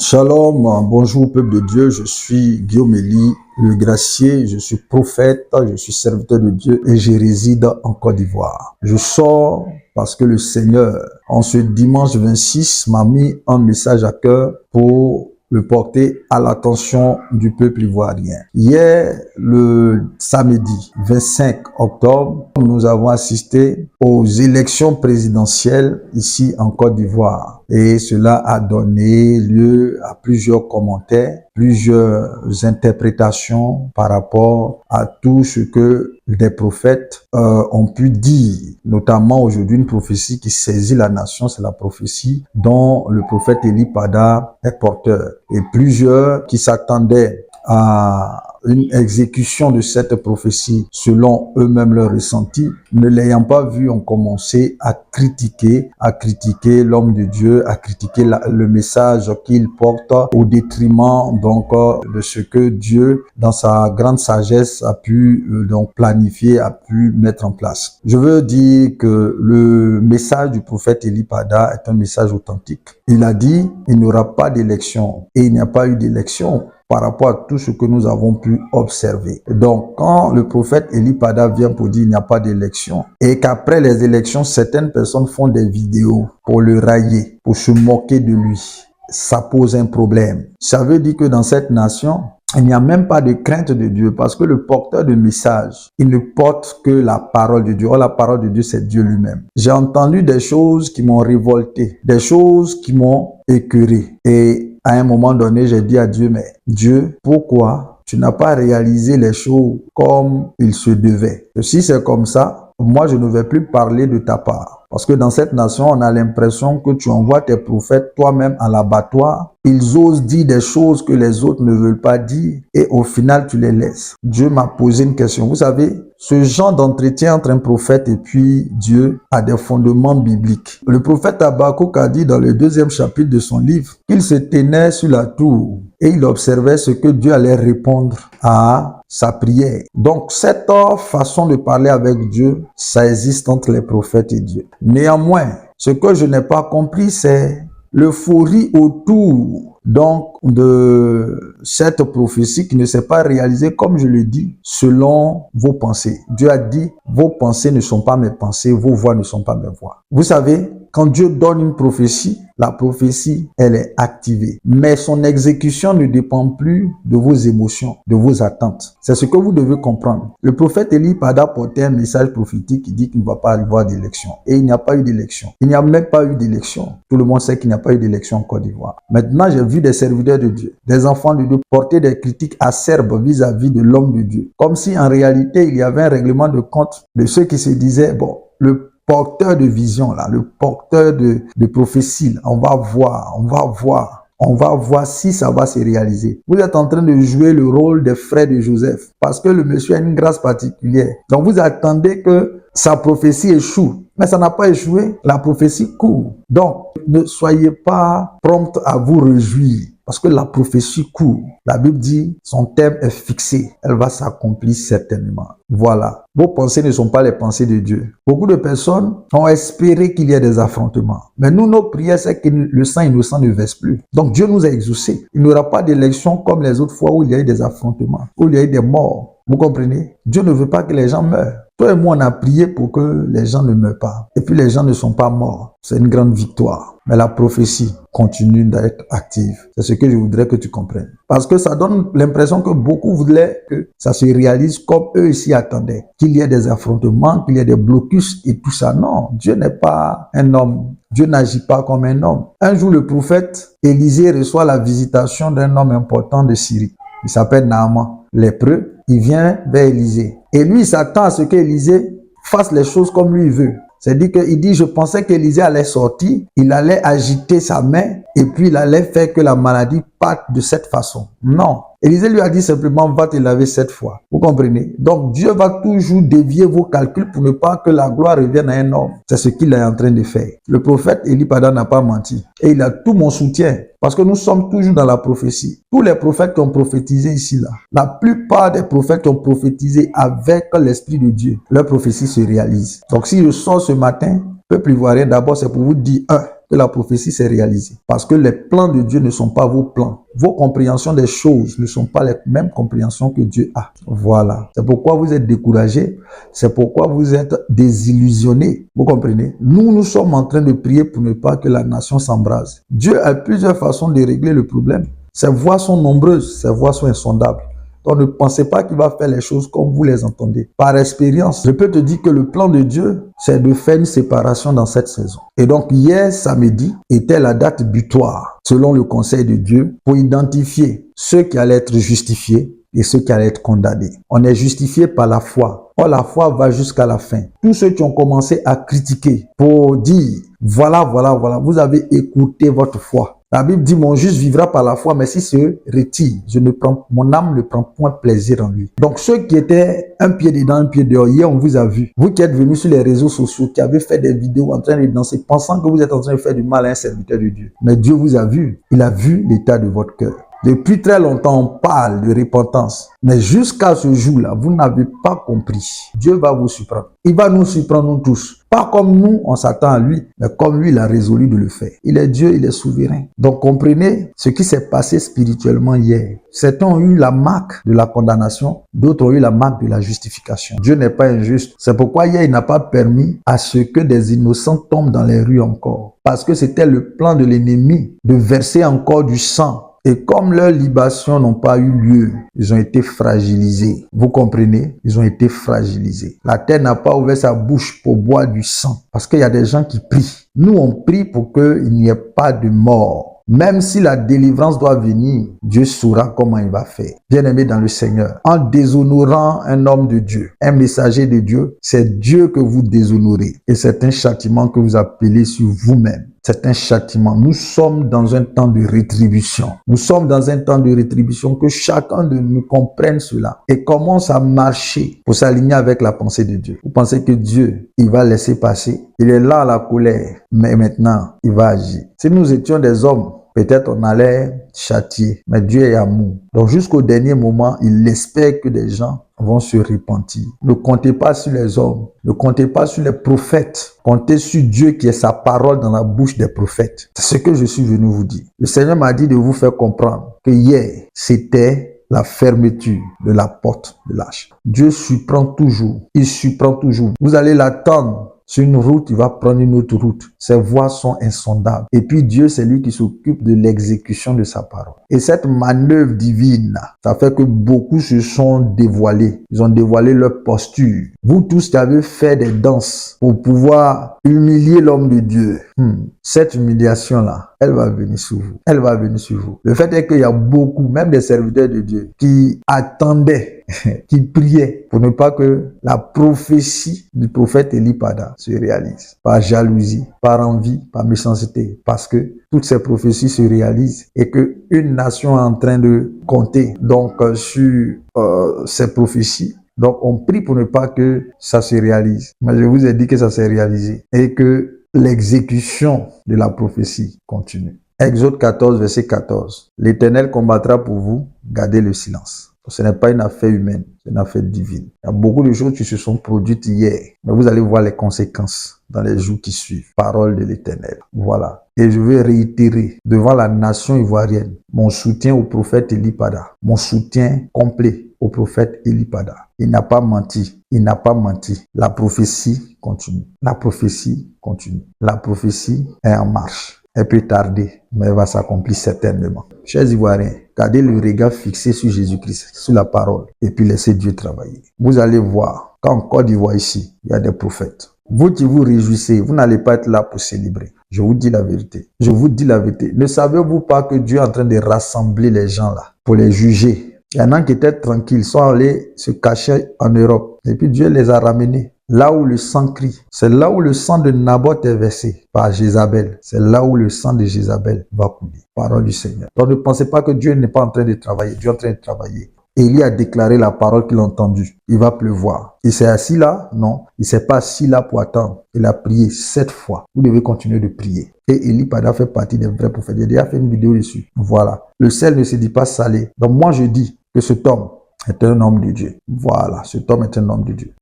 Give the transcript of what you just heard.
Shalom, bonjour peuple de Dieu, je suis Guillaume Elie, le gracier, je suis prophète, je suis serviteur de Dieu et je réside en Côte d'Ivoire. Je sors parce que le Seigneur, en ce dimanche 26, m'a mis un message à cœur pour le porter à l'attention du peuple ivoirien. Hier, le samedi 25 octobre, nous avons assisté aux élections présidentielles ici en Côte d'Ivoire. Et cela a donné lieu à plusieurs commentaires, plusieurs interprétations par rapport à tout ce que des prophètes ont pu dire. Notamment aujourd'hui, une prophétie qui saisit la nation, c'est la prophétie dont le prophète Élie Pada est porteur. Et plusieurs qui s'attendaient à une exécution de cette prophétie selon eux-mêmes leur ressenti, ne l'ayant pas vu, ont commencé à critiquer l'homme de Dieu, à critiquer le message qu'il porte au détriment donc de ce que Dieu, dans sa grande sagesse, a pu donc planifier, a pu mettre en place. Je veux dire que le message du prophète Élie Pada est un message authentique. Il a dit, il n'y aura pas d'élection et il n'y a pas eu d'élection par rapport à tout ce que nous avons pu observer. Donc, quand le prophète Élie Pada vient pour dire qu'il n'y a pas d'élection et qu'après les élections, certaines personnes font des vidéos pour le railler, pour se moquer de lui, ça pose un problème. Ça veut dire que dans cette nation, il n'y a même pas de crainte de Dieu parce que le porteur de message, il ne porte que la parole de Dieu. Or, la parole de Dieu, c'est Dieu lui-même. J'ai entendu des choses qui m'ont révolté, des choses qui m'ont écœuré. Et à un moment donné, j'ai dit à Dieu, mais Dieu, pourquoi tu n'as pas réalisé les choses comme il se devait? Et si c'est comme ça, moi, je ne vais plus parler de ta part. Parce que dans cette nation, on a l'impression que tu envoies tes prophètes toi-même à l'abattoir. Ils osent dire des choses que les autres ne veulent pas dire et au final, tu les laisses. Dieu m'a posé une question. Vous savez, ce genre d'entretien entre un prophète et puis Dieu a des fondements bibliques. Le prophète Habakkuk a dit dans le 2e chapitre de son livre qu'il se tenait sur la tour et il observait ce que Dieu allait répondre à sa prière. Donc, cette façon de parler avec Dieu, ça existe entre les prophètes et Dieu. Néanmoins, ce que je n'ai pas compris, c'est l'euphorie autour donc de cette prophétie qui ne s'est pas réalisée, comme je le dis, selon vos pensées. Dieu a dit, vos pensées ne sont pas mes pensées, vos voix ne sont pas mes voix. Vous savez, quand Dieu donne une prophétie, la prophétie, elle est activée. Mais son exécution ne dépend plus de vos émotions, de vos attentes. C'est ce que vous devez comprendre. Le prophète Élie Pada portait un message prophétique qui dit qu'il ne va pas y avoir d'élection. Et il n'y a pas eu d'élection. Il n'y a même pas eu d'élection. Tout le monde sait qu'il n'y a pas eu d'élection en Côte d'Ivoire. Maintenant, j'ai vu des serviteurs de Dieu, des enfants de Dieu porter des critiques acerbes vis-à-vis de l'homme de Dieu. Comme si en réalité, il y avait un règlement de compte de ceux qui se disaient, bon, le porteur de vision, là, le porteur de prophétie, on va voir si ça va se réaliser. Vous êtes en train de jouer le rôle des frères de Joseph parce que le monsieur a une grâce particulière. Donc vous attendez que sa prophétie échoue. Mais ça n'a pas échoué, la prophétie court. Donc, ne soyez pas prompt à vous réjouir. Parce que la prophétie court. La Bible dit, son terme est fixé. Elle va s'accomplir certainement. Voilà. Vos pensées ne sont pas les pensées de Dieu. Beaucoup de personnes ont espéré qu'il y ait des affrontements. Mais nous, nos prières, c'est que le sang innocent ne verse plus. Donc Dieu nous a exaucés. Il n'y aura pas d'élection comme les autres fois où il y a eu des affrontements, où il y a eu des morts. Vous comprenez? Dieu ne veut pas que les gens meurent. Toi et moi, on a prié pour que les gens ne meurent pas. Et puis les gens ne sont pas morts. C'est une grande victoire. Mais la prophétie continue d'être active. C'est ce que je voudrais que tu comprennes. Parce que ça donne l'impression que beaucoup voulaient que ça se réalise comme eux ici attendaient. Qu'il y ait des affrontements, qu'il y ait des blocus et tout ça. Non, Dieu n'est pas un homme. Dieu n'agit pas comme un homme. Un jour, le prophète Élisée reçoit la visitation d'un homme important de Syrie. Il s'appelle Naaman, lépreux. Il vient vers Élisée. Et lui, il s'attend à ce qu'Élisée fasse les choses comme lui veut. C'est-à-dire qu'il dit, je pensais qu'Élisée allait sortir, il allait agiter sa main et puis il allait faire que la maladie parte de cette façon. Non. Élisée lui a dit simplement, va te laver 7 fois. Vous comprenez? Donc Dieu va toujours dévier vos calculs pour ne pas que la gloire revienne à un homme. C'est ce qu'il est en train de faire. Le prophète Élie Pada n'a pas menti. Et il a tout mon soutien. Parce que nous sommes toujours dans la prophétie. Tous les prophètes qui ont prophétisé ici, là, la plupart des prophètes qui ont prophétisé avec l'Esprit de Dieu, leur prophétie se réalise. Donc si je sors ce matin, peuple ivoirien, d'abord c'est pour vous dire, que la prophétie s'est réalisée. Parce que les plans de Dieu ne sont pas vos plans. Vos compréhensions des choses ne sont pas les mêmes compréhensions que Dieu a. Voilà. C'est pourquoi vous êtes découragés. C'est pourquoi vous êtes désillusionnés. Vous comprenez? Nous sommes en train de prier pour ne pas que la nation s'embrase. Dieu a plusieurs façons de régler le problème. Ses voies sont nombreuses, ses voies sont insondables. Donc ne pensez pas qu'il va faire les choses comme vous les entendez. Par expérience, je peux te dire que le plan de Dieu, c'est de faire une séparation dans cette saison. Et donc hier, samedi, était la date butoir, selon le conseil de Dieu, pour identifier ceux qui allaient être justifiés et ceux qui allaient être condamnés. On est justifié par la foi. Or, la foi va jusqu'à la fin. Tous ceux qui ont commencé à critiquer pour dire, voilà, vous avez écouté votre foi. La Bible dit, mon juste vivra par la foi, mais s'il se retire, mon âme ne prend point plaisir en lui. Donc, ceux qui étaient un pied dedans, un pied dehors, hier, on vous a vu. Vous qui êtes venus sur les réseaux sociaux, qui avez fait des vidéos en train de danser, pensant que vous êtes en train de faire du mal à un serviteur de Dieu. Mais Dieu vous a vu. Il a vu l'état de votre cœur. Depuis très longtemps, on parle de repentance. Mais jusqu'à ce jour-là, vous n'avez pas compris. Dieu va vous surprendre. Il va nous surprendre nous tous. Pas comme nous, on s'attend à lui, mais comme lui, il a résolu de le faire. Il est Dieu, il est souverain. Donc comprenez ce qui s'est passé spirituellement hier. Certains ont eu la marque de la condamnation, d'autres ont eu la marque de la justification. Dieu n'est pas injuste. C'est pourquoi hier, il n'a pas permis à ce que des innocents tombent dans les rues encore. Parce que c'était le plan de l'ennemi de verser encore du sang. Et comme leurs libations n'ont pas eu lieu, ils ont été fragilisés. Vous comprenez? Ils ont été fragilisés. La terre n'a pas ouvert sa bouche pour boire du sang. Parce qu'il y a des gens qui prient. Nous, on prie pour qu'il n'y ait pas de mort. Même si la délivrance doit venir, Dieu saura comment il va faire. Bien-aimé dans le Seigneur, en déshonorant un homme de Dieu, un messager de Dieu, c'est Dieu que vous déshonorez. Et c'est un châtiment que vous appelez sur vous-même. C'est un châtiment. Nous sommes dans un temps de rétribution. Nous sommes dans un temps de rétribution, que chacun de nous comprenne cela et commence à marcher pour s'aligner avec la pensée de Dieu. Vous pensez que Dieu, il va laisser passer? Il est là à la colère, mais maintenant, il va agir. Si nous étions des hommes, peut-être on allait châtier, mais Dieu est amour. Donc jusqu'au dernier moment, il espère que des gens vont se repentir. Ne comptez pas sur les hommes, ne comptez pas sur les prophètes. Comptez sur Dieu qui est sa parole dans la bouche des prophètes. C'est ce que je suis venu vous dire. Le Seigneur m'a dit de vous faire comprendre que hier, c'était la fermeture de la porte de l'arche. Dieu surprend toujours. Il surprend toujours. Vous allez l'attendre sur une route, il va prendre une autre route. Ses voies sont insondables. Et puis Dieu, c'est lui qui s'occupe de l'exécution de sa parole. Et cette manœuvre divine, ça fait que beaucoup se sont dévoilés. Ils ont dévoilé leur posture. Vous tous qui avez fait des danses pour pouvoir humilier l'homme de Dieu, cette humiliation-là, elle va venir sur vous. Elle va venir sur vous. Le fait est qu'il y a beaucoup, même des serviteurs de Dieu, qui attendaient, qui priaient pour ne pas que la prophétie du prophète Élie Pada se réalise. Par jalousie, par envie, par méchanceté. Parce que toutes ces prophéties se réalisent et qu'une nation est en train de compter donc sur ces prophéties. Donc on prie pour ne pas que ça se réalise. Mais je vous ai dit que ça s'est réalisé et que l'exécution de la prophétie continue. Exode 14, verset 14. L'Éternel combattra pour vous, gardez le silence. Ce n'est pas une affaire humaine, c'est une affaire divine. Il y a beaucoup de choses qui se sont produites hier, mais vous allez voir les conséquences dans les jours qui suivent. Parole de l'Éternel. Voilà. Et je vais réitérer devant la nation ivoirienne mon soutien au prophète Élie Pada. Mon soutien complet au prophète Élie Pada. Il n'a pas menti. Il n'a pas menti. La prophétie continue. La prophétie continue. La prophétie est en marche. Elle peut tarder, mais elle va s'accomplir certainement. Chers Ivoiriens, gardez le regard fixé sur Jésus-Christ, sur la parole, et puis laissez Dieu travailler. Vous allez voir qu'en Côte d'Ivoire ici, il y a des prophètes. Vous qui vous réjouissez, vous n'allez pas être là pour célébrer. Je vous dis la vérité. Je vous dis la vérité. Ne savez-vous pas que Dieu est en train de rassembler les gens là pour les juger? Il y en a qui étaient tranquilles, sont allés se cacher en Europe. Et puis Dieu les a ramenés. Là où le sang crie, c'est là où le sang de Naboth est versé par Jézabel. C'est là où le sang de Jézabel va couler. Parole du Seigneur. Donc ne pensez pas que Dieu n'est pas en train de travailler. Dieu est en train de travailler. Élie a déclaré la parole qu'il a entendue. Il va pleuvoir. Il s'est assis là? Non. Il s'est pas assis là pour attendre. Il a prié 7 fois. Vous devez continuer de prier. Et Élie Pada fait partie des vrais prophètes. Il a déjà fait une vidéo dessus. Voilà. Le sel ne se dit pas salé. Donc moi je dis que cet homme est un homme de Dieu. Voilà. Cet homme est un homme de Dieu.